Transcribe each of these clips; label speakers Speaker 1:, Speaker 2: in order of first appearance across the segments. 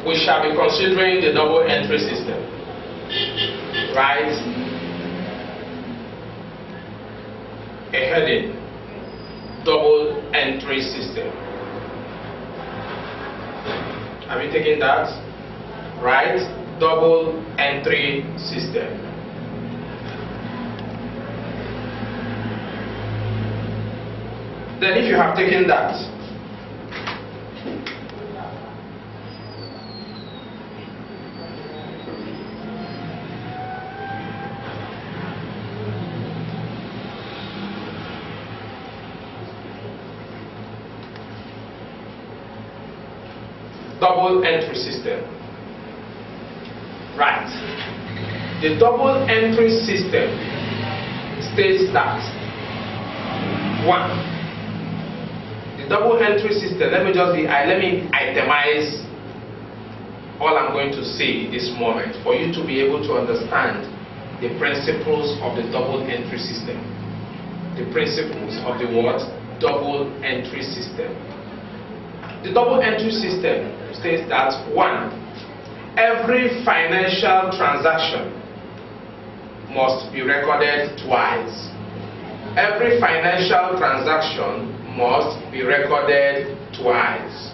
Speaker 1: we shall be considering the double entry system, right? A heading, double entry system. Have you taken that? Right? Double entry system. Then if you have taken that, double entry system. Right. The double entry system states that 1. The double entry system, let me itemize all I'm going to say this moment for you to be able to understand the principles of the double entry system. The principles of the what? Double entry system. The double entry system states that 1. Every financial transaction must be recorded twice. Every financial transaction must be recorded twice.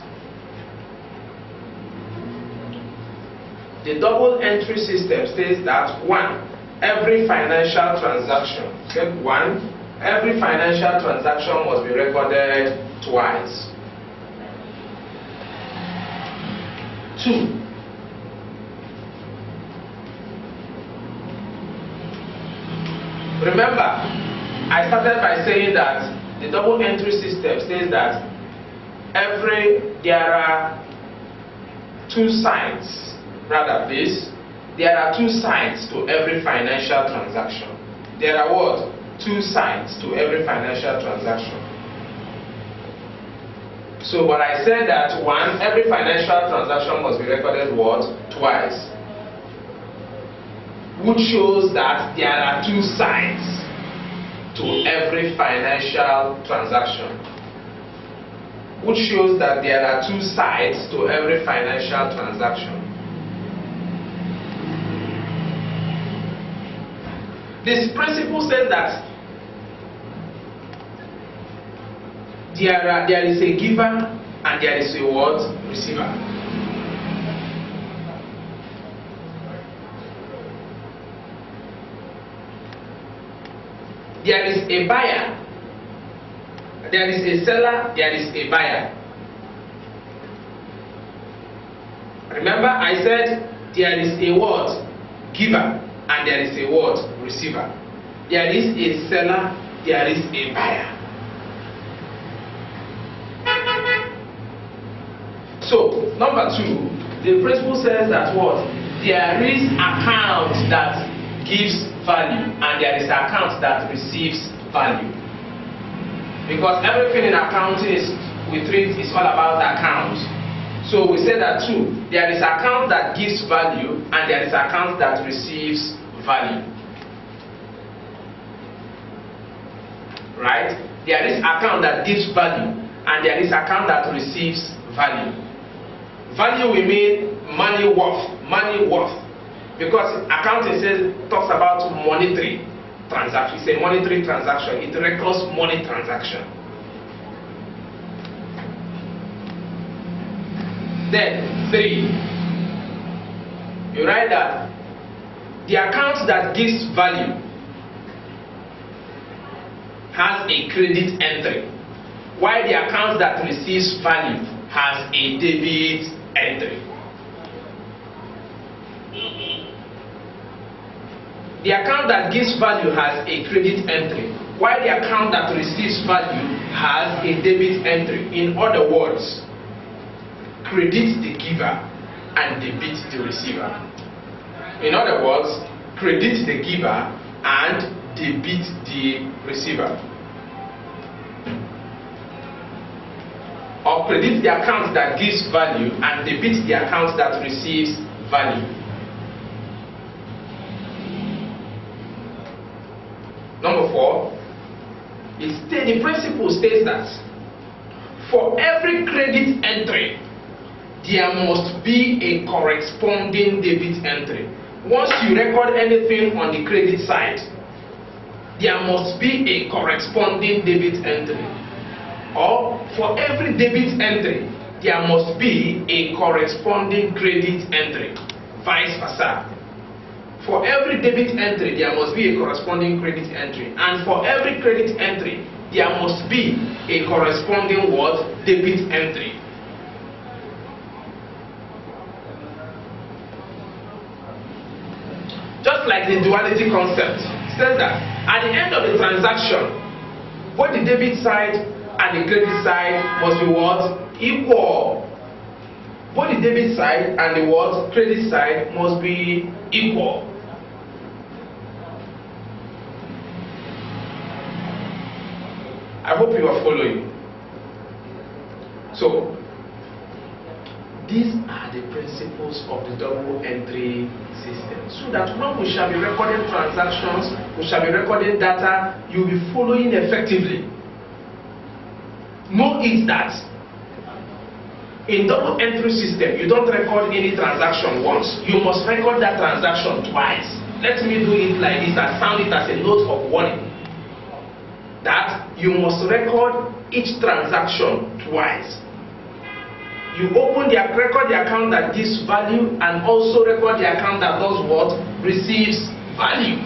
Speaker 1: The double entry system states that 1. Every financial transaction, okay, 1. Every financial transaction must be recorded twice. 2. Remember, I started by saying that the double entry system says that there are 2 sides, there are 2 sides to every financial transaction. There are what? 2 sides to every financial transaction. So, but I said that 1, every financial transaction must be recorded what? Twice. Which shows that there are 2 sides to every financial transaction. Which shows that there are 2 sides to every financial transaction. This principle says that there is a giver and there is a what? Receiver. There is a buyer, there is a seller, there is a buyer. Remember, I said there is a what? Giver, and there is a what? Receiver. There is a seller, there is a buyer. So, number 2, the principle says that what? There is account that gives value and there is account that receives value. Because everything in accounting is all about accounts. So we say that 2, there is account that gives value and there is account that receives value. Right? There is account that gives value and there is account that receives value. Value we mean money worth. Because accounting talks about monetary transaction. It's a monetary transaction. It records money transaction. Then 3, you write that the account that gives value has a credit entry, while the account that receives value has a debit entry. The account that gives value has a credit entry, while the account that receives value has a debit entry. In other words, credit the giver and debit the receiver. In other words, credit the giver and debit the receiver. Or credit the account that gives value and debit the account that receives value. Number 4, the principle states that for every credit entry, there must be a corresponding debit entry. Once you record anything on the credit side, there must be a corresponding debit entry. Or for every debit entry, there must be a corresponding credit entry. Vice versa. For every debit entry, there must be a corresponding credit entry. And for every credit entry, there must be a corresponding what? Debit entry. Just like the duality concept says that at the end of the transaction, both the debit side and the credit side must be what? Equal. Both the debit side and the what? Credit side must be equal. I hope you are following. So, these are the principles of the double entry system. So that when we shall be recording transactions, we shall be recording data, you'll be following effectively. Know it that in double entry system, you don't record any transaction once. You must record that transaction twice. Let me do it like this and sound it as a note of warning. That you must record each transaction twice. You record the account that gives value and also record the account that does what? Receives value.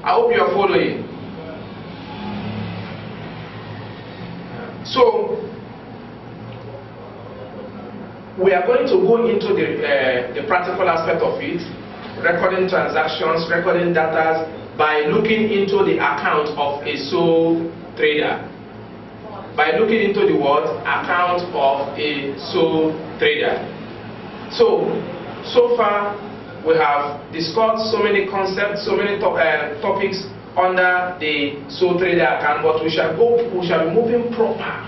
Speaker 1: I hope you are following. So, we are going to go into the practical aspect of it, recording transactions, recording data by looking into the account of a sole trader. By looking into the what? Account of a sole trader. So far we have discussed so many concepts, so many topics under the sole trader account, but we shall be moving proper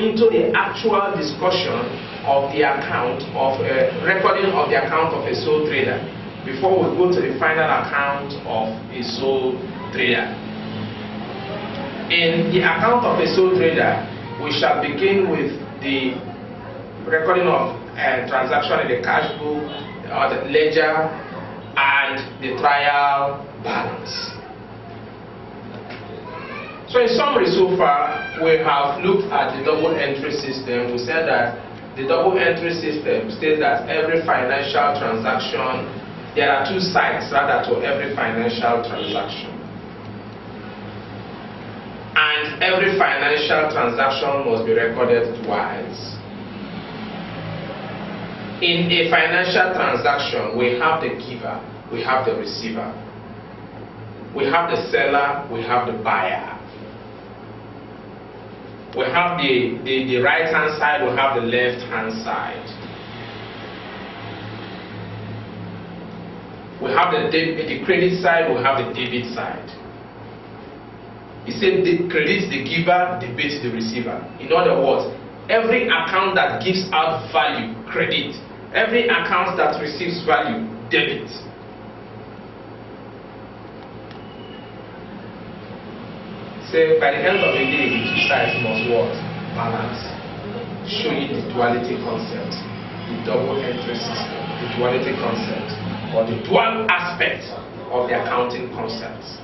Speaker 1: into the actual discussion of the account of recording of the account of a sole trader before we go to the final account of a sole trader. In the account of a sole trader, we shall begin with the recording of transaction in the cash book, or the ledger, and the trial balance. So in summary, so far we have looked at the double entry system. We said that the double entry system states that every financial transaction, there are two sides rather to every financial transaction. And every financial transaction must be recorded twice. In a financial transaction, we have the giver, we have the receiver. We have the seller, we have the buyer. We have the right hand side, we have the left hand side. We have the credit side, we have the debit side. He said the credit the giver, debit the receiver. In other words, every account that gives out value, credit. Every account that receives value, debit. Say by the end of the day, the two sides must what? Balance. Showing the duality concept, the double entry system, the duality concept, or the dual aspect of the accounting concepts.